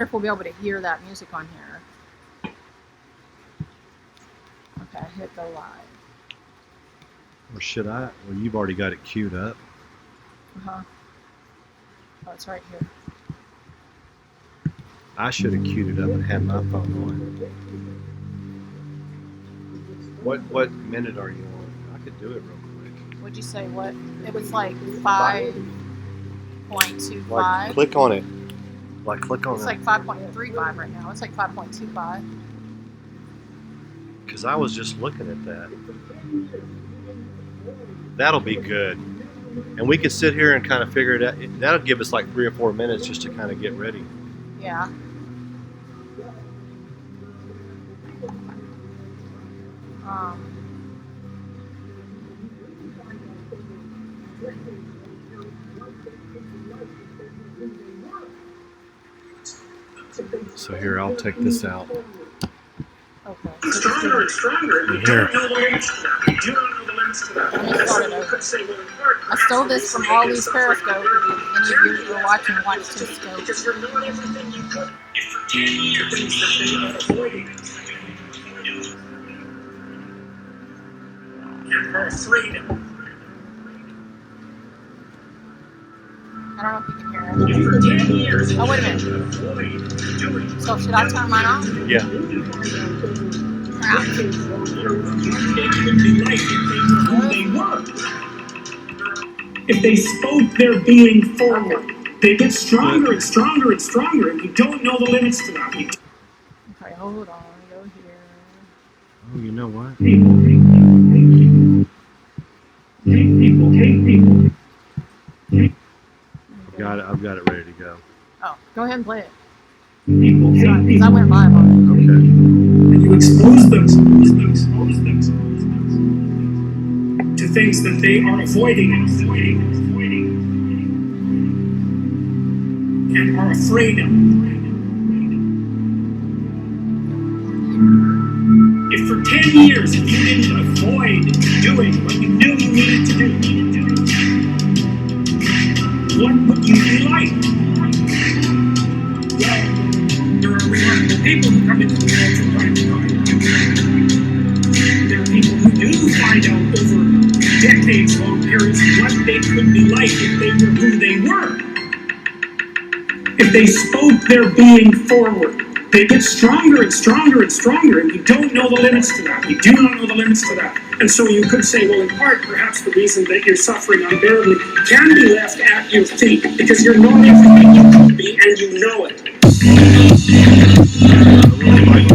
if we'll be able to hear that music on here. Okay, hit go live. Or should I? Well, you've already got it queued up. Oh, it's right here. I should have queued it up and had my phone on. What minute are you on? I could do it real quick. What'd you say? What? It was like 5.25. Like, click on it. Like, click on it. It's like 5.35 right now. It's like 5.25. Because I was just looking at that. That'll be good. And we could sit here and kind of figure it out. That'll give us like 3 or 4 minutes just to kind of get ready. Yeah. So here, I'll take this out. Okay. Stronger and stronger. You don't know the limits to that. You do not know the limits to that. Let me start it over. I stole this from all these Periscope. Any of you who are watching watch this scope. Because you're not everything you could. If for 10 years things that they are avoiding and are afraid of. I don't know if you can hear it. If for 10 years, oh, wait a minute. So should I turn mine off? Yeah. Crap. If they spoke their being forward, they get stronger and stronger and stronger, and you don't know the limits to that. Okay, hold on. Go here. Oh, you know what? Take people. I've got it ready to go. Oh, go ahead and play it. Because I went live on it. Okay. And you expose them to things that they are avoiding and are afraid of. If for 10 years you didn't avoid doing what you knew you needed to do, what would you be like? Well, there are remarkable people who come into the world from time to time. There are people who do find out over decades-long periods what they could be like if they were who they were. If they spoke their being forward, they get stronger and stronger and stronger, and you don't know the limits to that. You do not know the limits to that. And so you could say, well, in part, perhaps the reason that you're suffering unbearably can be left at your feet, because you're not everything you could be, and you know it. I really like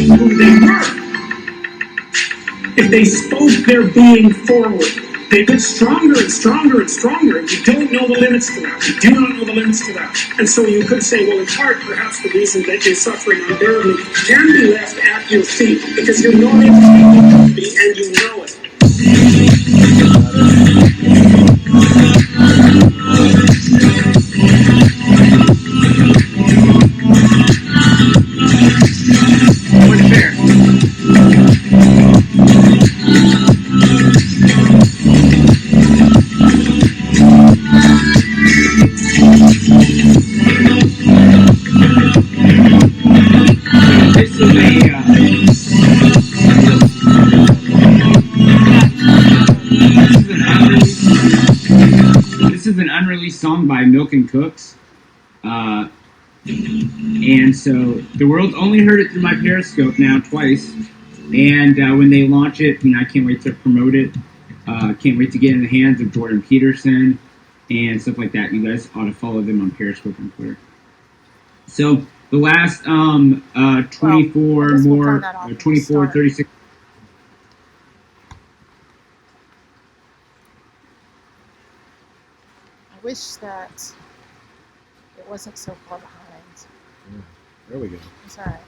Who they were. If they spoke their being forward, they get stronger and stronger and stronger, and you don't know the limits to that. You do not know the limits to that. And so you could say, well, in part, perhaps the reason that you're suffering unbearably can be left at your feet, because you're not everything you could be, and you know it. What's fair? This is an unreleased song by Milk and Cooks. And so the world only heard it through my Periscope now twice. And when they launch it, I can't wait to promote it. Can't wait to get in the hands of Jordan Peterson and stuff like that. You guys ought to follow them on Periscope and Twitter. So the last 24 well, more, 36. wish that it wasn't so far behind. Yeah, there we go. It's all right.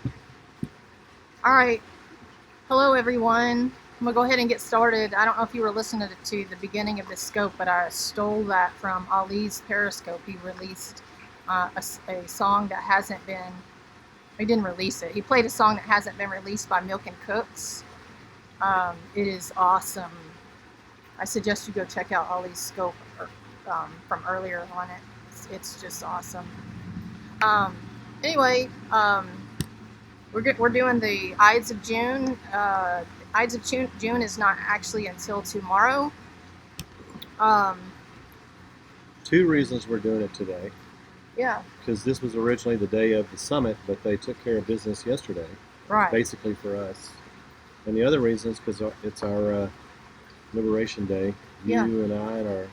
All right. Hello, everyone. I'm going to go ahead and get started. I don't know if you were listening to the beginning of this scope, but I stole that from Ali's Periscope. He released a song that hasn't been, he didn't release it. He played a song that hasn't been released by Milk and Cooks. It is awesome. I suggest you go check out Ali's scope from earlier on it. It's just awesome. Anyway, we're doing the Ides of June. Ides of June is not actually until tomorrow. 2 reasons we're doing it today. Yeah. Because this was originally the day of the summit, but they took care of business yesterday. Right. Basically for us. And the other reason is because it's our Liberation Day. Yeah. You and I and our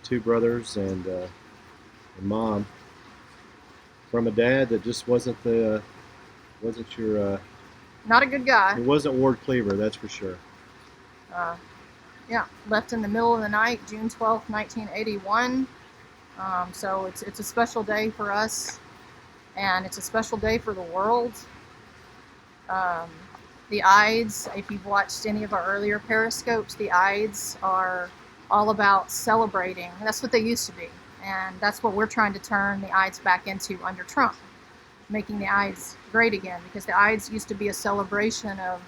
2 brothers and mom. From a dad that just wasn't your not a good guy. it wasn't Ward Cleaver, that's for sure. Yeah, left in the middle of the night, June 12th, 1981. So it's a special day for us, and it's a special day for the world. The Ides, if you've watched any of our earlier periscopes, the Ides are all about celebrating. That's what they used to be, and that's what we're trying to turn the Ides back into under Trump, making the Ides great again, because the Ides used to be a celebration of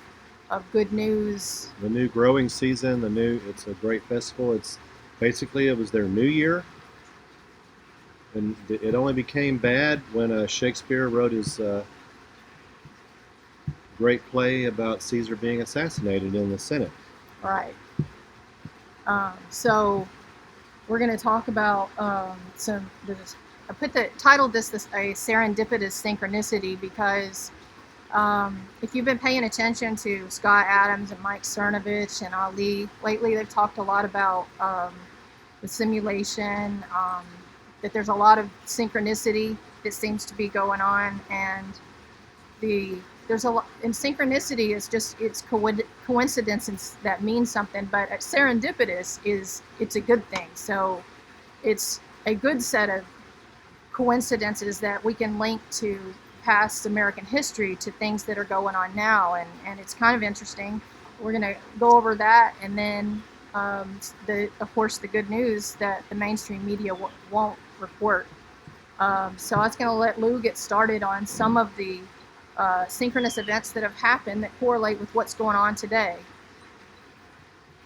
good news. The new growing season, it's a great festival. It's basically, it was their new year. And it only became bad when Shakespeare wrote his great play about Caesar being assassinated in the Senate. Right. So we're going to talk about titled this a Serendipitous Synchronicity because if you've been paying attention to Scott Adams and Mike Cernovich and Ali lately, they've talked a lot about the simulation, that there's a lot of synchronicity that seems to be going on, and synchronicity is just, it's coincidences that mean something, but serendipitous it's a good thing. So it's a good set of coincidences that we can link to past American history, to things that are going on now, and it's kind of interesting. We're going to go over that, and then of course the good news that the mainstream media won't report. So I was going to let Lou get started on some of the synchronous events that have happened that correlate with what's going on today.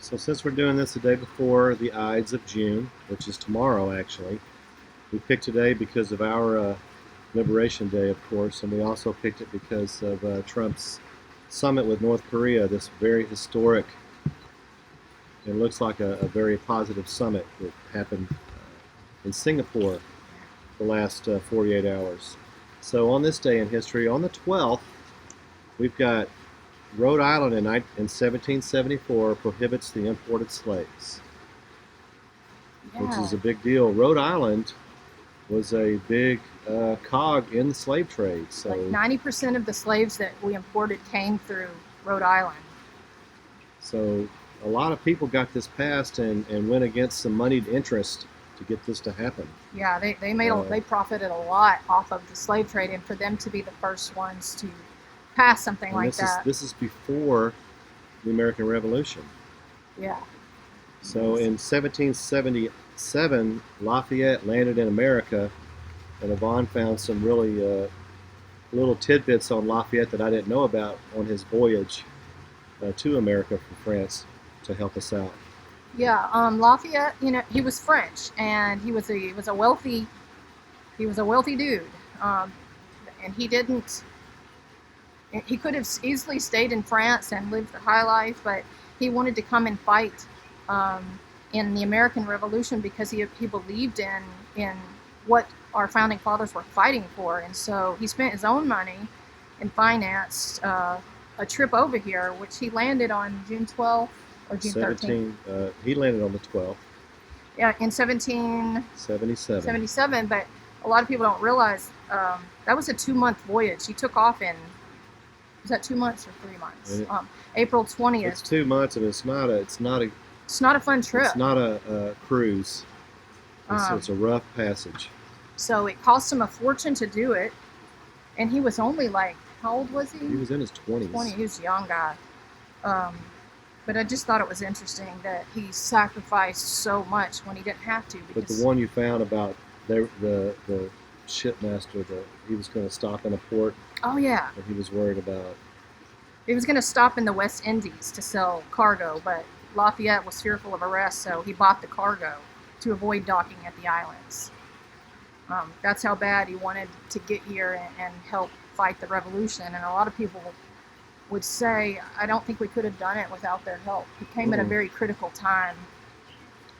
So since we're doing this the day before the Ides of June, which is tomorrow actually, we picked today because of our Liberation Day, of course, and we also picked it because of Trump's summit with North Korea, this very historic, it looks like a very positive summit that happened in Singapore the last 48 hours. So on this day in history, on the 12th, we've got Rhode Island in 1774 prohibits the import of slaves, which is a big deal. Rhode Island was a big cog in the slave trade. So like 90% of the slaves that we imported came through Rhode Island. So a lot of people got this passed and went against some moneyed interest to get this to happen. Yeah, they profited a lot off of the slave trade, and for them to be the first ones to pass something like that. This is before the American Revolution. Yeah. So in 1777, Lafayette landed in America, and Yvonne found some really little tidbits on Lafayette that I didn't know about on his voyage to America from France to help us out. Yeah, Lafayette, he was French, and he was a wealthy dude, and he could have easily stayed in France and lived a high life, but he wanted to come and fight in the American Revolution because he believed in what our founding fathers were fighting for, and so he spent his own money and financed a trip over here, which he landed on June 12th or June 13th. He landed on the 12th. Yeah, in 1777, but a lot of people don't realize that was a 2-month voyage. He took off in, was that 2 months or 3 months? April 20th. It's 2 months, and it's not a fun trip. It's not a cruise. It's a rough passage. So it cost him a fortune to do it, and he was only like, how old was he? He was in his 20s. 20. He was a young guy. But I just thought it was interesting that he sacrificed so much when he didn't have to. But the one you found about the shipmaster, he was going to stop in a port. Oh yeah. That he was worried about. He was going to stop in the West Indies to sell cargo, but Lafayette was fearful of arrest, so he bought the cargo to avoid docking at the islands. That's how bad he wanted to get here and help fight the revolution. And a lot of people would say, I don't think we could have done it without their help. It came at a very critical time.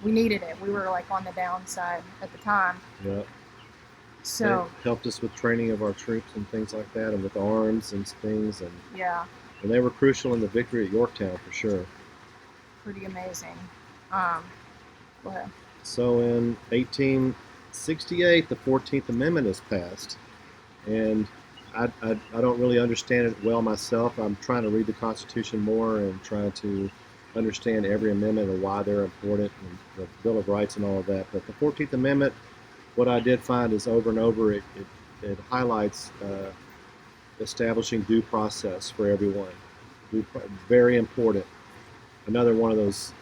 We needed it. We were like on the downside at the time. Yeah. So they helped us with training of our troops and things like that, and with arms and things, and yeah, and they were crucial in the victory at Yorktown for sure. Pretty amazing. Go ahead. So in 1868, the 14th Amendment is passed, and I don't really understand it well myself. I'm trying to read the Constitution more and trying to understand every amendment and why they're important, and the Bill of Rights and all of that. But the 14th Amendment, what I did find is over and over it highlights establishing due process for everyone. Very important. Another one of those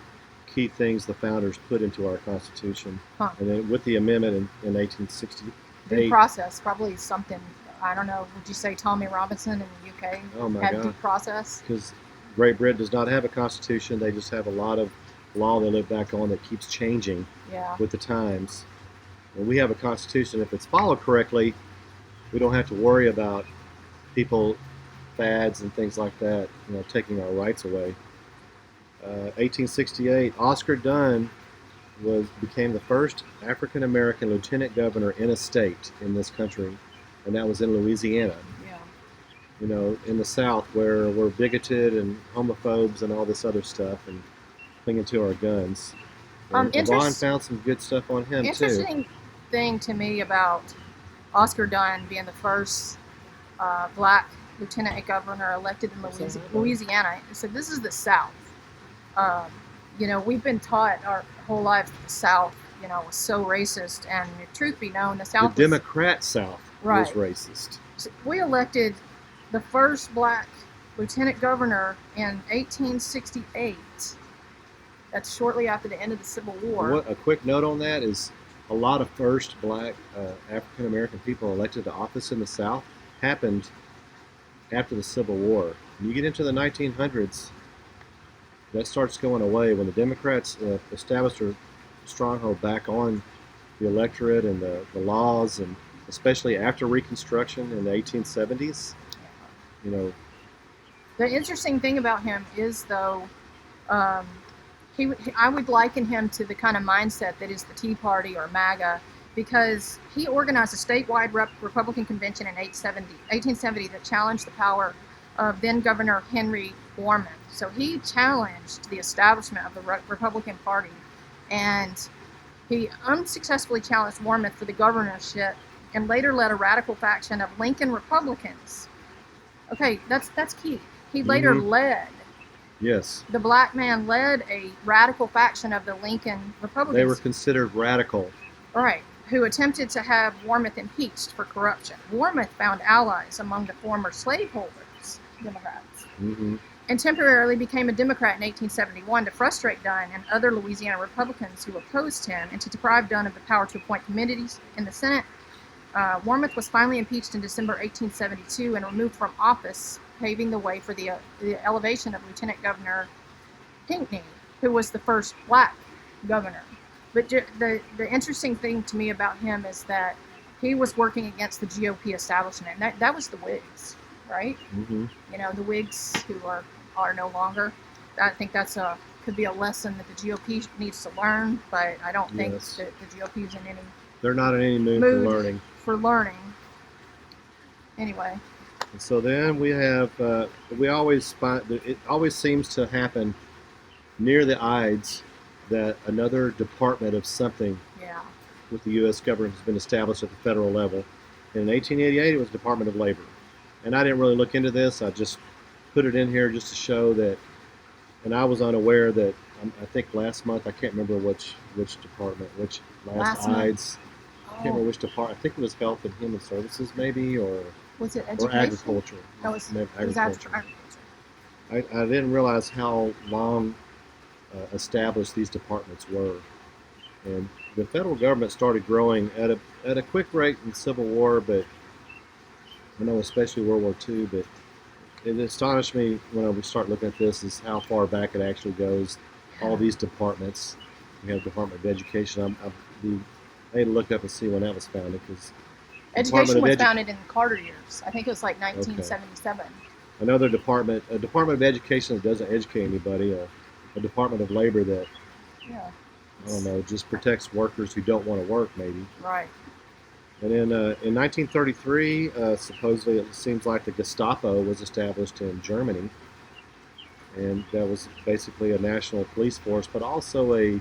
key things the founders put into our Constitution. Huh. And then with the amendment in 1868. Due process, probably something, I don't know, would you say Tommy Robinson in the UK had due process? Because Great Britain does not have a constitution. They just have a lot of law they live back on that keeps changing with the times. When we have a constitution, if it's followed correctly, we don't have to worry about people, fads and things like that, taking our rights away. 1868, Oscar Dunn became the first African American lieutenant governor in a state in this country, and that was in Louisiana. Yeah. In the South, where we're bigoted and homophobes and all this other stuff, and clinging to our guns. And Vaughn found some good stuff on him Interesting thing to me about Oscar Dunn being the first black lieutenant governor elected in Louisiana. He said, "This is the South." We've been taught our whole lives that the South, was so racist, and truth be known, the South, the Democrat South, was racist. So we elected the first black lieutenant governor in 1868. That's shortly after the end of the Civil War. A quick note on that is a lot of first black African American people elected to office in the South happened after the Civil War. When you get into the 1900s, that starts going away when the Democrats established a stronghold back on the electorate and the laws, and especially after Reconstruction in the 1870s. The interesting thing about him is, though, I would liken him to the kind of mindset that is the Tea Party or MAGA, because he organized a statewide Republican convention in 1870 that challenged the power of then Governor Henry Warmoth. So he challenged the establishment of the Republican Party, and he unsuccessfully challenged Warmoth for the governorship, and later led a radical faction of Lincoln Republicans. Okay, that's key. He later led. Yes. The black man led a radical faction of the Lincoln Republicans. They were considered radical. Right, who attempted to have Warmoth impeached for corruption. Warmoth found allies among the former slaveholders, Democrats, and temporarily became a Democrat in 1871 to frustrate Dunn and other Louisiana Republicans who opposed him, and to deprive Dunn of the power to appoint committees in the Senate. Warmoth was finally impeached in December 1872 and removed from office, paving the way for the elevation of Lieutenant Governor Pinckney, who was the first black governor. But the interesting thing to me about him is that he was working against the GOP establishment, and that was the Whigs, right? The Whigs who are no longer. I think could be a lesson that the GOP needs to learn, but I don't think that the GOP is in any. They're not in any mood for learning. Anyway. And so then we have, we always find, it always seems to happen near the Ides that another department of something with the U.S. government has been established at the federal level. And in 1888, it was Department of Labor. And I didn't really look into this. I just put it in here just to show that and I was unaware that I think last month, I can't remember which department, which last Last month? Ides. I can't remember which department. I think it was Health and Human Services, maybe, Was it or education? Agriculture. No, it was Agriculture. agriculture. I didn't realize how long established these departments were, and the federal government started growing at a quick rate in the Civil War, but I know especially World War II. But it astonished me when we start looking at this is how far back it actually goes. All these departments. We have Department of Education. I had to look up and see when that was founded because Education was founded in the Carter years. I think it was like 1977. Another department, a Department of Education that doesn't educate anybody, a Department of Labor that, Yeah. I don't know, just protects workers who don't want to work, maybe. Right. And then in 1933, supposedly it seems like the Gestapo was established in Germany, and that was basically a national police force, but also an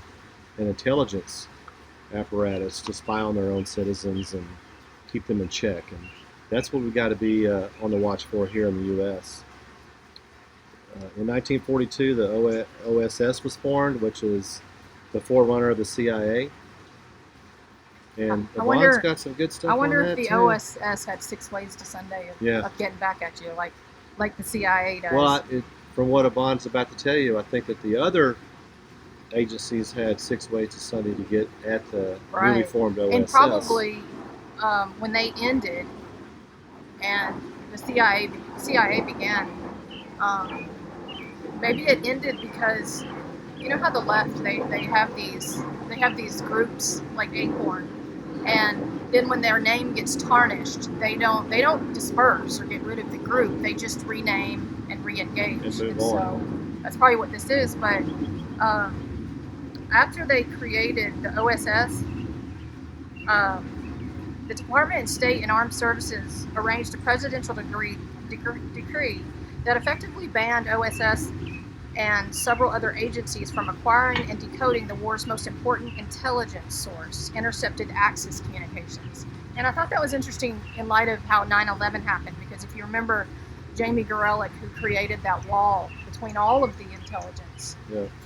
intelligence apparatus to spy on their own citizens and keep them in check. And that's what we got to be on the watch for here in the U.S. In 1942, the OSS was formed, which is the forerunner of the CIA. And Yvonne's got some good stuff on that, I wonder if the too. OSS had 6 ways to Sunday of getting back at you, like the CIA does. Well, from what Yvonne's about to tell you, I think that the other agencies had 6 ways to Sunday to get at the newly formed OSS. And probably when they ended and the CIA began, maybe it ended because you know how the left they have these groups like Acorn, and then when their name gets tarnished, they don't disperse or get rid of the group. They just rename and re-engage. And move on. So that's probably what this is. But after they created the OSS, the Department of State and Armed Services arranged a presidential decree that effectively banned OSS and several other agencies from acquiring and decoding the war's most important intelligence source, intercepted access communications. And I thought that was interesting in light of how 9/11 happened, because if you remember, Jamie Gorelick, who created that wall between all of the intelligence,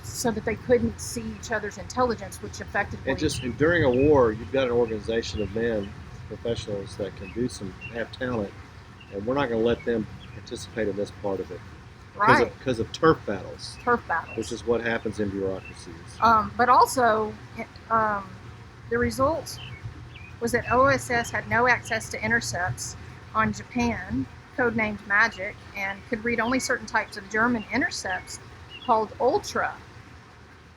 so that they couldn't see each other's intelligence, which effectively... And just during a war, you've got an organization of men, professionals that can have talent, and we're not going to let them participate in this part of it. Right. Because of turf battles. Turf battles. Which is what happens in bureaucracies. But also, the result was that OSS had no access to intercepts on Japan, codenamed Magic, and could read only certain types of German intercepts called Ultra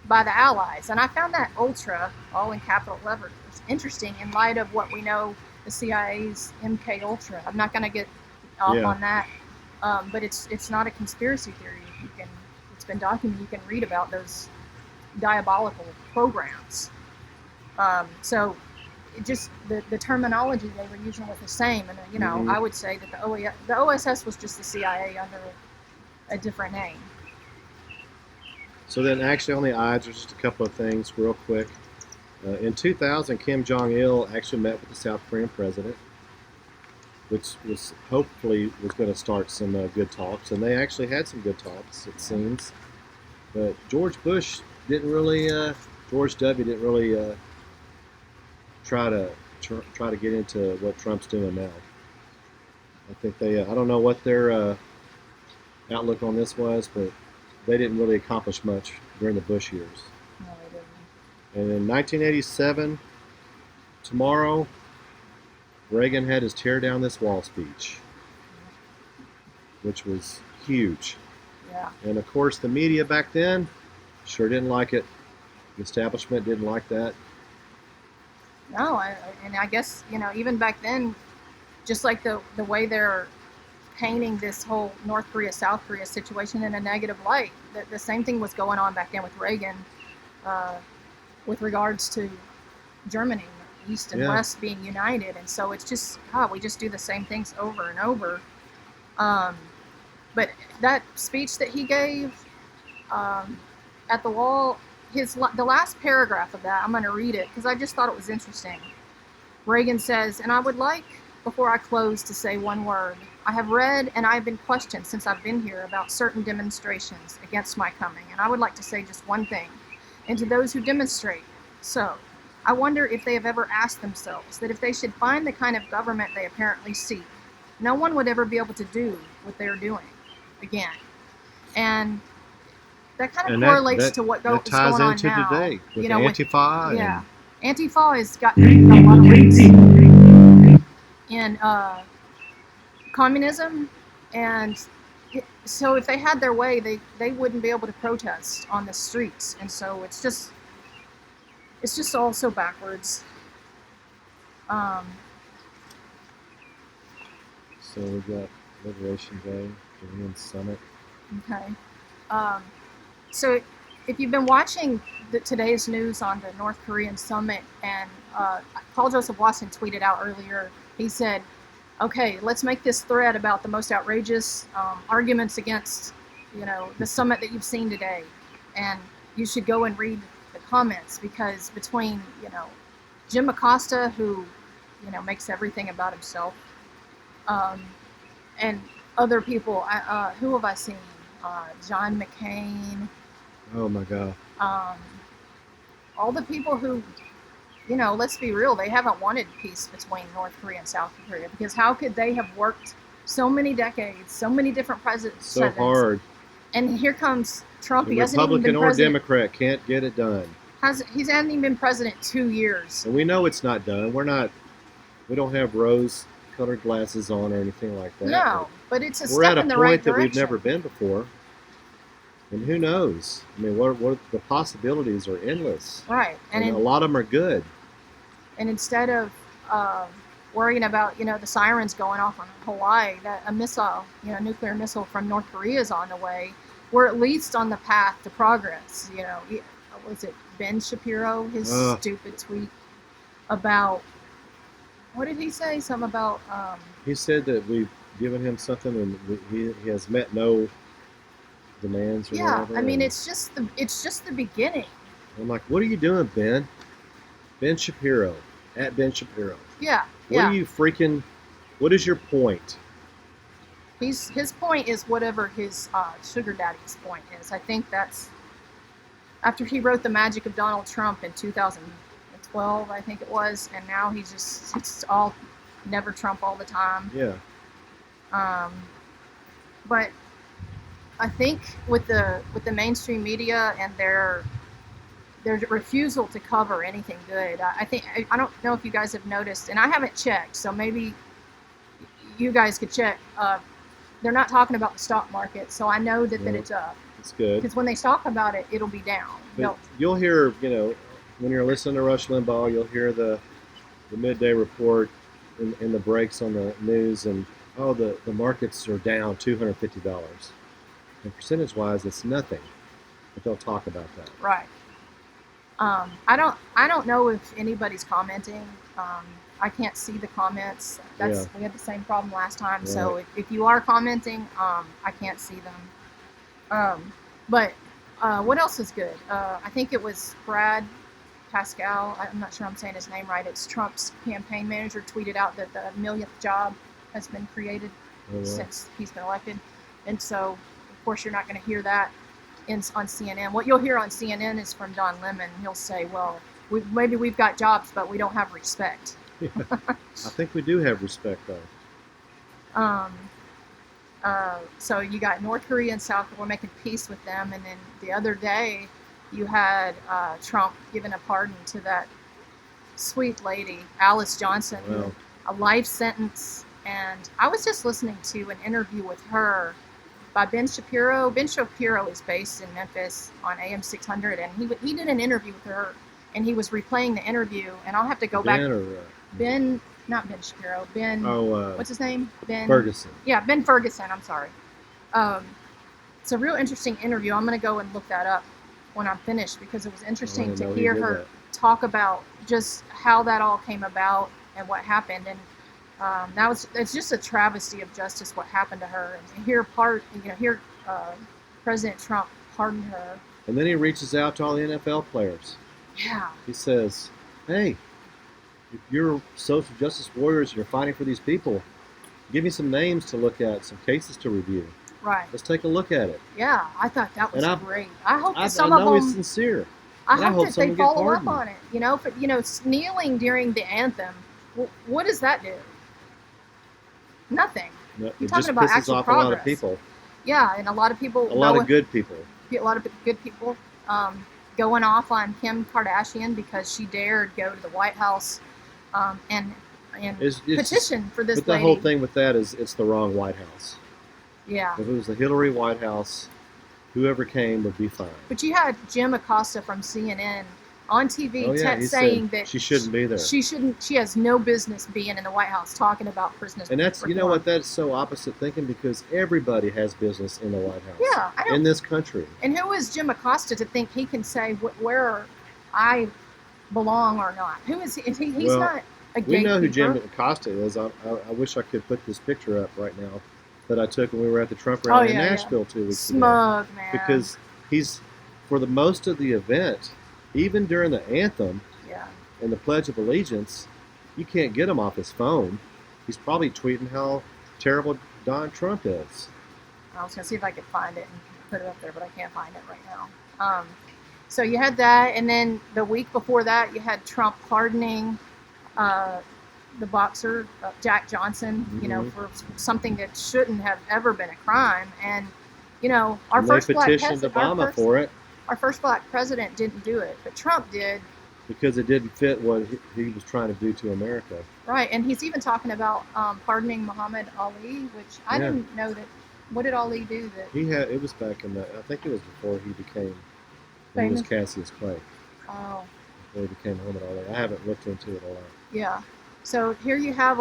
by the Allies. And I found that Ultra, all in capital letters, interesting in light of what we know the CIA's MK Ultra. I'm not going to get off on that. But it's not a conspiracy theory. It's been documented. You can read about those diabolical programs. So it just the terminology they were using was the same. And I would say that the OSS was just the CIA under a different name. So then, actually, on the Ides, there's just a couple of things real quick. In 2000, Kim Jong-il actually met with the South Korean president, which was hopefully going to start some good talks, and they actually had some good talks, it seems. But George Bush didn't really, George W. didn't really try to get into what Trump's doing now. I think I don't know what their outlook on this was, but they didn't really accomplish much during the Bush years. No, they didn't. And in 1987, tomorrow, Reagan had his tear down this wall speech, which was huge. Yeah. And of course, the media back then sure didn't like it. The establishment didn't like that. No, and I guess, even back then, just like the way they're painting this whole North Korea, South Korea situation in a negative light, the same thing was going on back then with Reagan with regards to Germany. East and West being united, and so it's just we just do the same things over and over. But that speech that he gave at the wall, the last paragraph of that, I'm going to read it because I just thought it was interesting. Reagan says, "And I would like, before I close, to say one word. I have read and I've been questioned since I've been here about certain demonstrations against my coming, and I would like to say just one thing. And to those who demonstrate, so I wonder if they have ever asked themselves that if they should find the kind of government they apparently seek, no one would ever be able to do what they're doing again. And that kind of correlates to what that is ties going on into now. today with You know, with Antifa yeah, Antifa has got a lot of roots in communism, and so if they had their way, they wouldn't be able to protest on the streets, and so it's just all so backwards. So we got Liberation Day, Korean Summit. Okay. So if you've been watching today's news on the North Korean summit, and Paul Joseph Watson tweeted out earlier, he said, okay, let's make this thread about the most outrageous arguments against, the summit that you've seen today. And you should go and read the comments, because between, Jim Acosta, who, makes everything about himself, and other people, who have I seen? John McCain. Oh my God. All the people who, let's be real, they haven't wanted peace between North Korea and South Korea, because how could they have worked so many decades, so many different presidents? So hard. And here comes Trump. He hasn't even Republican been or president. Democrat can't get it done. He hasn't even been president 2 years. And we know it's not done. We don't have rose-colored glasses on or anything like that. No, but it's a we're step at in the a right point that direction. we've never been before. And who knows? I mean, what the possibilities are endless. Right. And a lot of them are good. And instead of worrying about, the sirens going off on Hawaii, that a missile, nuclear missile from North Korea is on the way, we're at least on the path to progress. Was it Ben Shapiro, his stupid tweet about, what did he say? Something about... he said that we've given him something and he has met no demands or whatever. Yeah, I mean, it's just the beginning. I'm like, what are you doing, Ben? Ben Shapiro, at Ben Shapiro. Yeah, What is your point? His point is whatever his sugar daddy's point is. I think that's after he wrote The Magic of Donald Trump in 2012, I think it was, and now it's all never Trump all the time. Yeah. But I think with the mainstream media and their refusal to cover anything good, I don't know if you guys have noticed, and I haven't checked, so maybe you guys could check. They're not talking about the stock market, so I know that it's up. It's good. Because when they talk about it, it'll be down. You'll hear, when you're listening to Rush Limbaugh, you'll hear the midday report in the breaks on the news, and the markets are down $250. And percentage-wise, it's nothing. But they'll talk about that. Right. I don't know if anybody's commenting. I can't see the comments. We had the same problem last time. Right. So if you are commenting, I can't see them. But what else is good? I think it was Brad Pascal. I'm not sure I'm saying his name right. It's Trump's campaign manager, tweeted out that the millionth job has been created since he's been elected. And so, of course, you're not going to hear that on CNN. What you'll hear on CNN is from Don Lemon. He'll say, well, maybe we've got jobs, but we don't have respect. Yeah. I think we do have respect, though. So you got North Korea and South Korea, we're making peace with them. And then the other day, you had Trump giving a pardon to that sweet lady, Alice Johnson, a life sentence. And I was just listening to an interview with her by Ben Shapiro. Ben Shapiro is based in Memphis on AM 600, and he did an interview with her, and he was replaying the interview. And I'll have to go back. Ben, not Ben Shapiro. Ben. What's his name? Ben Ferguson. Yeah, Ben Ferguson. I'm sorry. It's a real interesting interview. I'm going to go and look that up when I'm finished, because it was interesting to hear her talk about just how that all came about and what happened. And it's just a travesty of justice what happened to her. And hear President Trump pardon her. And then he reaches out to all the NFL players. Yeah. He says, hey, if you're social justice warriors and you're fighting for these people, Give me some names to look at, some cases to review. Right. Let's take a look at it. Yeah, I thought that was And great. I hope I that some know of he's them. sincere. I And I hope hope that some they will get follow up pardoned. on it. But kneeling during the anthem, what does that do? Nothing. No, You're it talking just about pisses actual off a lot of progress. people. Yeah, and a lot of people. A lot of good people. A lot of good people going off on Kim Kardashian because she dared go to the White House and It's petition just, for this but the lady. whole thing with that is it's the wrong White House. Yeah. If it was the Hillary White House, whoever came would be fine. But you had Jim Acosta from CNN on TV He saying said that she shouldn't be there. She has no business being in the White House talking about prisoners. And that's, reform. you know what, that's so opposite thinking because everybody has business in the White House. Yeah, I know. In this country. And who is Jim Acosta to think he can say where I belong or not? Who is he? He's not a gatekeeper. We know who Jim Acosta is. I wish I could put this picture up right now that I took when we were at the Trump rally in Nashville 2 weeks ago. Smug, man. Because he's, for the most of the event, even during the anthem and the Pledge of Allegiance, you can't get him off his phone. He's probably tweeting how terrible Donald Trump is. I was going to see if I could find it and put it up there, but I can't find it right now. So you had that, and then the week before that, you had Trump pardoning the boxer, Jack Johnson, for something that shouldn't have ever been a crime. And, our first black president, they petitioned Obama for it. Our first black president didn't do it, but Trump did. Because it didn't fit what he was trying to do to America. Right, and he's even talking about pardoning Muhammad Ali, which I didn't know that. What did Ali do that? It was back in I think it was before he became, when he was Cassius Clay. Oh. Before he became Muhammad Ali. I haven't looked into it a lot. Yeah. So here you have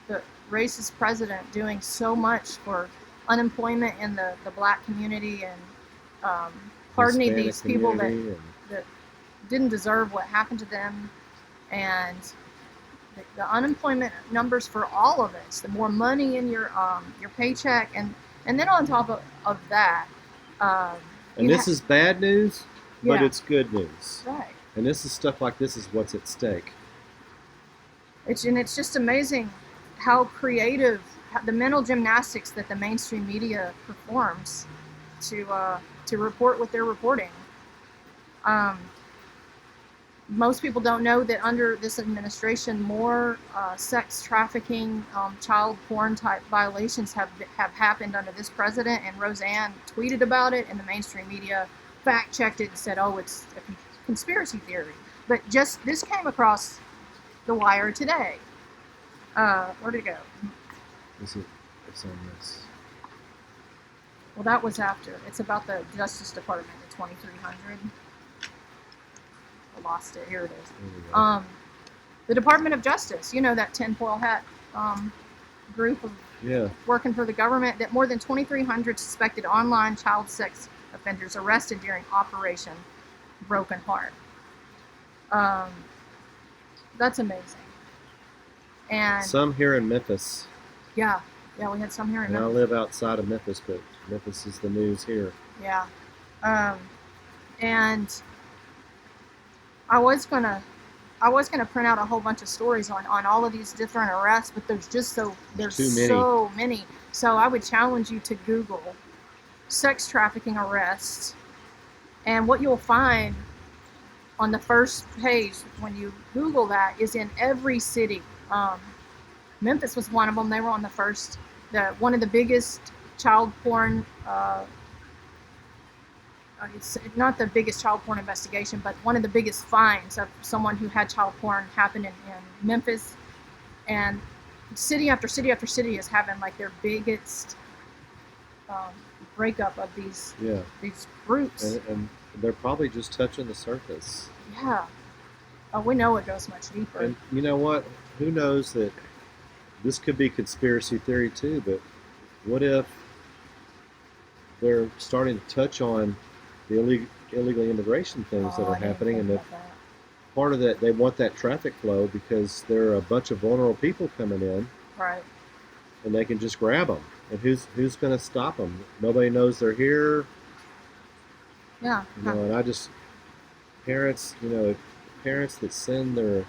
the racist president doing so much for unemployment in the black community and pardoning these people that didn't deserve what happened to them, and the unemployment numbers for all of us, the more money in your paycheck, and then on top of that, and this is bad news, but it's good news. Right. And this is stuff like this is what's at stake. It's just amazing how creative the mental gymnastics that the mainstream media performs to report what they're reporting. Most people don't know that under this administration, more sex trafficking, child porn type violations have happened under this president. And Roseanne tweeted about it, and the mainstream media fact checked it and said, "Oh, it's a conspiracy theory." But this came across the wire today. Where did it go? It's on this. Well, that was after. It's about the Justice Department, the 2300. I lost it. Here it is. The Department of Justice, that tinfoil hat group of working for the government, that more than 2,300 suspected online child sex offenders arrested during Operation Broken Heart. That's amazing. And some here in Memphis. Yeah, we had some here in Memphis. I live outside of Memphis, but Memphis is the news here. Yeah. And I was gonna print out a whole bunch of stories on all of these different arrests, but there's so many. So I would challenge you to Google sex trafficking arrests, and what you'll find on the first page when you Google that is in every city. Memphis was one of them. They were on the first. One of the biggest child porn. It's not the biggest child porn investigation, but one of the biggest finds of someone who had child porn happened in Memphis. And city after city after city is having like their biggest breakup of these groups. And they're probably just touching the surface. Yeah. Oh, we know it goes much deeper. And you know what? Who knows that this could be conspiracy theory too, but what if they're starting to touch on the illegal immigration things that are happening, and that part of that, they want that traffic flow because there are a bunch of vulnerable people coming in, right? And they can just grab them. And who's going to stop them? Nobody knows they're here. Yeah. And I just parents that send their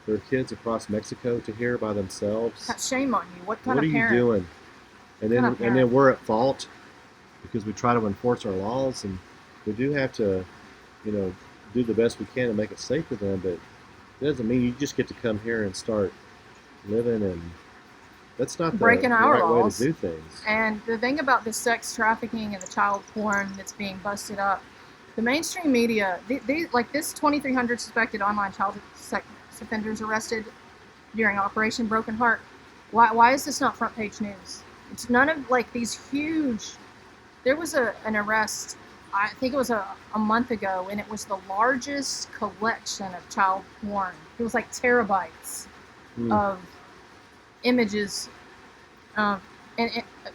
their kids across Mexico to here by themselves. Shame on you. What kind What are of you parent? doing? And then and then we're at fault because we try to enforce our laws, and we do have to, you know, do the best we can to make it safe for them. But it doesn't mean you just get to come here and start living, and that's not the breaking our right way laws to do things. And the thing about the sex trafficking and the child porn that's being busted up, the mainstream media, they like this 2,300 suspected online child sex offenders arrested during Operation Broken Heart. Why is this not front page news? It's none of like these huge. There was an arrest, I think it was a month ago, and it was the largest collection of child porn. It was like terabytes of images and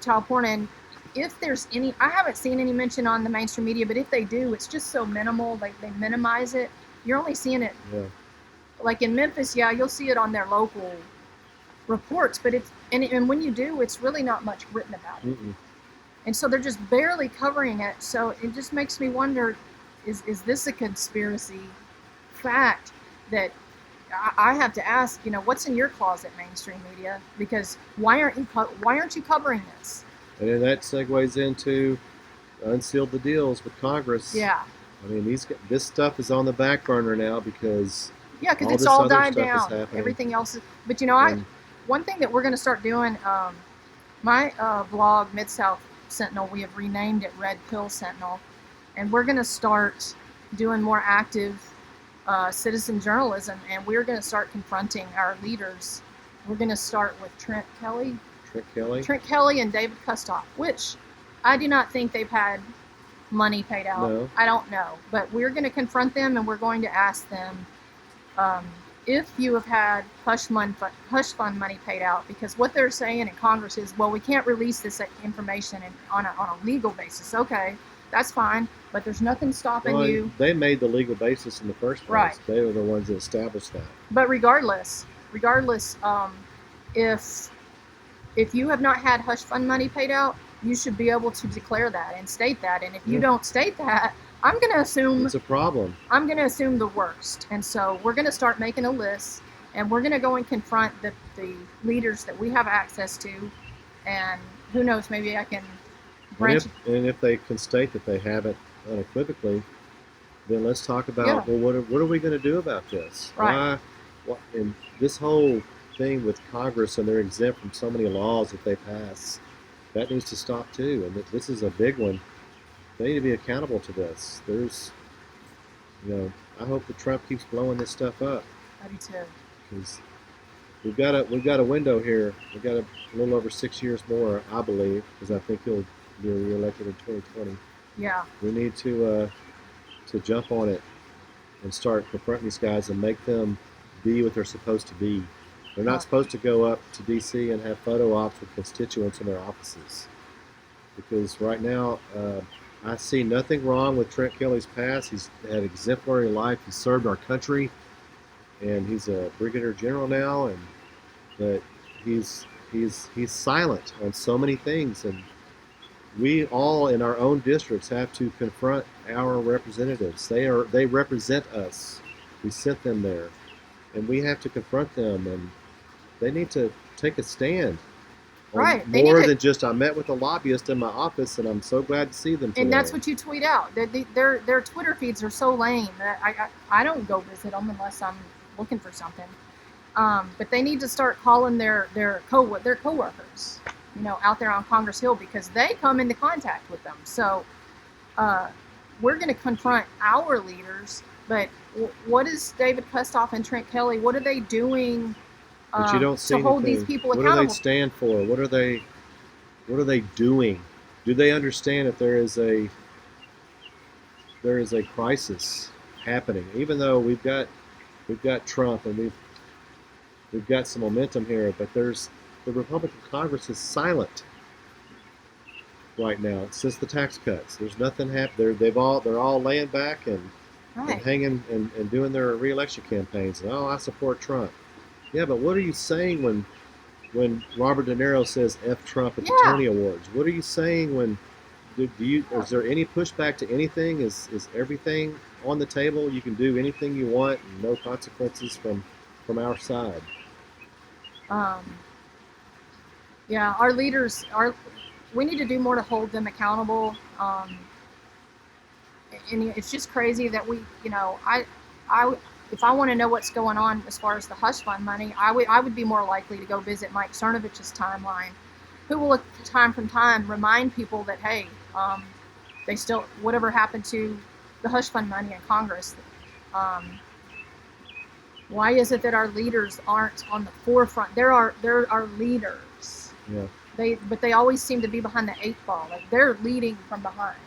child porn. And if there's any, I haven't seen any mention on the mainstream media, but if they do, it's just so minimal. Like they minimize it. You're only seeing it like in Memphis. Yeah, you'll see it on their local reports, but it's and when you do, it's really not much written about it. And so they're just barely covering it. So it just makes me wonder, is this a conspiracy fact that I have to ask, you know, what's in your closet, mainstream media? Because why aren't you covering this? And then that segues into unsealed the deals with Congress. Yeah. I mean, this stuff is on the back burner now because it's all died down. Everything else is, but you know, one thing that we're going to start doing, my blog, Mid-South Sentinel, we have renamed it Red Pill Sentinel, and we're going to start doing more active citizen journalism, and we're going to start confronting our leaders. We're going to start with Trent Kelly and David Kustoff, which I do not think they've had money paid out. No. I don't know, but we're going to confront them, and we're going to ask them if you have had hush fund money paid out, because what they're saying in Congress is, well, we can't release this information on a legal basis. Okay, that's fine, but there's nothing stopping you. They made the legal basis in the first place. Right. They were the ones that established that. But regardless, if you have not had hush fund money paid out, you should be able to declare that and state that. And if you don't state that, I'm going to assume it's a problem. I'm going to assume the worst. And so we're going to start making a list, and we're going to go and confront the leaders that we have access to. And who knows, maybe I can branch. And if they can state that they have it unequivocally, then let's talk about, well, what are we going to do about this? Right. And this whole thing with Congress, and they're exempt from so many laws that they pass, that needs to stop too. And this is a big one. They need to be accountable to this. There's, you know, I hope that Trump keeps blowing this stuff up. I do too. Because we've got a window here. We've got a little over 6 years more, I believe, because I think he'll be reelected in 2020. Yeah. We need to jump on it and start confronting these guys and make them be what they're supposed to be. They're not supposed to go up to D.C. and have photo ops with constituents in their offices. Because right now, I see nothing wrong with Trent Kelly's past. He's had an exemplary life. He served our country, and he's a brigadier general now. But he's silent on so many things, and we all in our own districts have to confront our representatives. They represent us. We sent them there, and we have to confront them, and they need to take a stand. Right. More than just, I met with a lobbyist in my office, and I'm so glad to see them today. And that's what you tweet out. Their Twitter feeds are so lame that I don't go visit them unless I'm looking for something. But they need to start calling their coworkers, you know, out there on Congress Hill, because they come into contact with them. So we're going to confront our leaders. But what is David Kustoff and Trent Kelly? What are they doing? But you don't see to hold anything. these people accountable. accountable. What do they stand for? What are they doing? Do they understand that there is a crisis happening? Even though we've got Trump and we've got some momentum here, but the Republican Congress is silent right now since the tax cuts. There's nothing happening. They're all laying back and hanging and doing their re-election campaigns. Oh, I support Trump. Yeah, but what are you saying when Robert De Niro says F Trump at the Tony Awards? What are you saying when is there any pushback to anything? Is everything on the table? You can do anything you want and no consequences from from our side. Yeah, our leaders we need to do more to hold them accountable. And it's just crazy that we, I if I want to know what's going on as far as the hush fund money, I would be more likely to go visit Mike Cernovich's timeline, who will, time from time, remind people that, hey, they still, whatever happened to the hush fund money in Congress. Why is it that our leaders aren't on the forefront? There are leaders. Yeah. But they always seem to be behind the 8 ball. Like, they're leading from behind.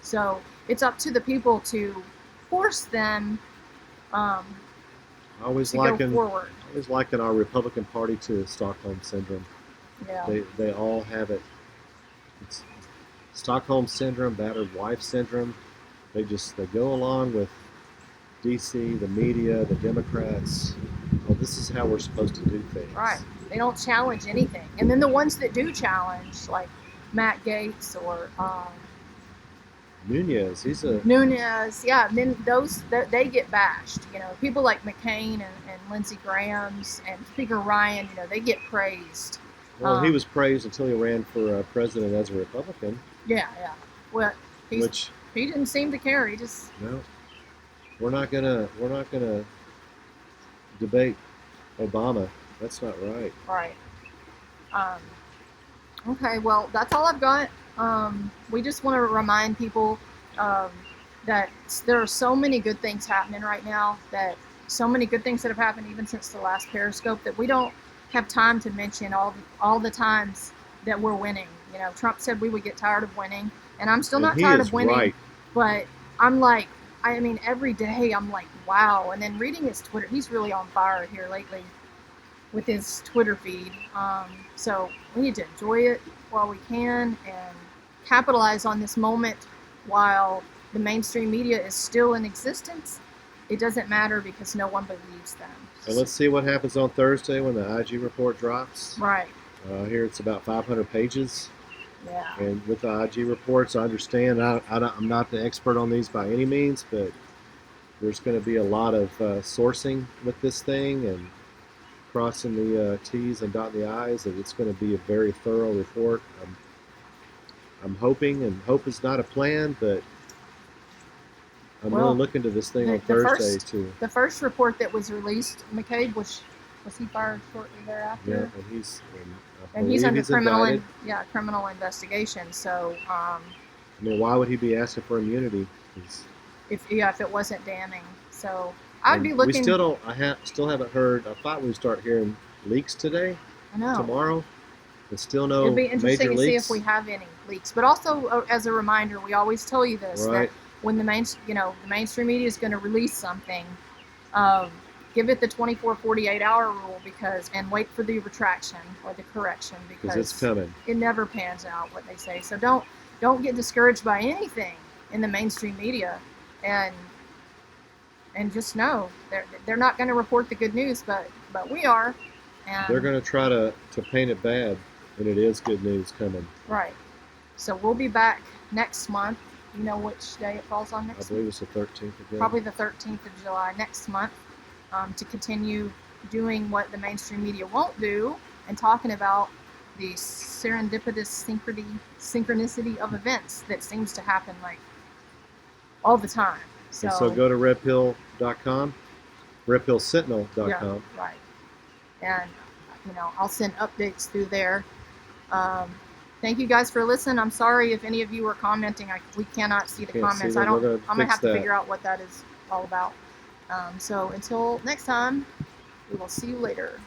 So it's up to the people to force them I always to go forward. I always liken our Republican Party to Stockholm Syndrome. Yeah. They all have it. It's Stockholm Syndrome, battered wife syndrome. They go along with DC, the media, the Democrats. Well, this is how we're supposed to do things. Right. They don't challenge anything. And then the ones that do challenge, like Matt Gaetz or Nunez, Nunez, yeah. And then they get bashed. People like McCain and Lindsey Graham's and Speaker Ryan. They get praised. Well, he was praised until he ran for president as a Republican. Yeah. Well, he didn't seem to care. He just no. We're not gonna debate Obama. That's not right. Right. Okay, well, that's all I've got. We just want to remind people that there are so many good things happening right now, that so many good things that have happened even since the last Periscope, that we don't have time to mention all the times that we're winning. Trump said we would get tired of winning, and I'm still not tired of winning. Right. But I'm like, every day I'm like, wow. And then reading his Twitter, he's really on fire here lately with his Twitter feed. So we need to enjoy it while we can and capitalize on this moment while the mainstream media is still in existence. It doesn't matter because no one believes them. And let's see what happens on Thursday when the IG report drops. Right. Here it's about 500 pages. Yeah. And with the IG reports, I understand, I'm not the expert on these by any means, but there's going to be a lot of sourcing with this thing and crossing the T's and dotting the I's, and it's going to be a very thorough report. I'm hoping, and hope is not a plan, but I'm going to look into this thing on Thursday too. The first report that was released, McCabe, was he fired shortly thereafter? Yeah, and he's under indicted. criminal investigation. So, why would he be asking for immunity? If it wasn't damning, so I'd be looking. We still don't. Still haven't heard. I thought we'd start hearing leaks today. I know. Tomorrow. But still no It'd be interesting major to see leaks. if we have any leaks. But also, as a reminder, we always tell you this, Right. that when the mainstream media is going to release something, give it the 24, 48-hour rule and wait for the retraction or the correction because it's coming. It never pans out what they say. So don't get discouraged by anything in the mainstream media, and just know they're not going to report the good news, but we are. And they're going to try to paint it bad, and it is good news coming. Right. So we'll be back next month. You know which day it falls on next month? I believe it's the 13th of July. Probably the 13th of July next month, to continue doing what the mainstream media won't do and talking about the serendipitous synchronicity of events that seems to happen like all the time. So go to redpill.com, redpillsentinel.com. Yeah, right. And, I'll send updates through there. Thank you guys for listening. I'm sorry if any of you were commenting. We cannot see the comments. I'm going to have to figure out what that is all about. So until next time, we will see you later.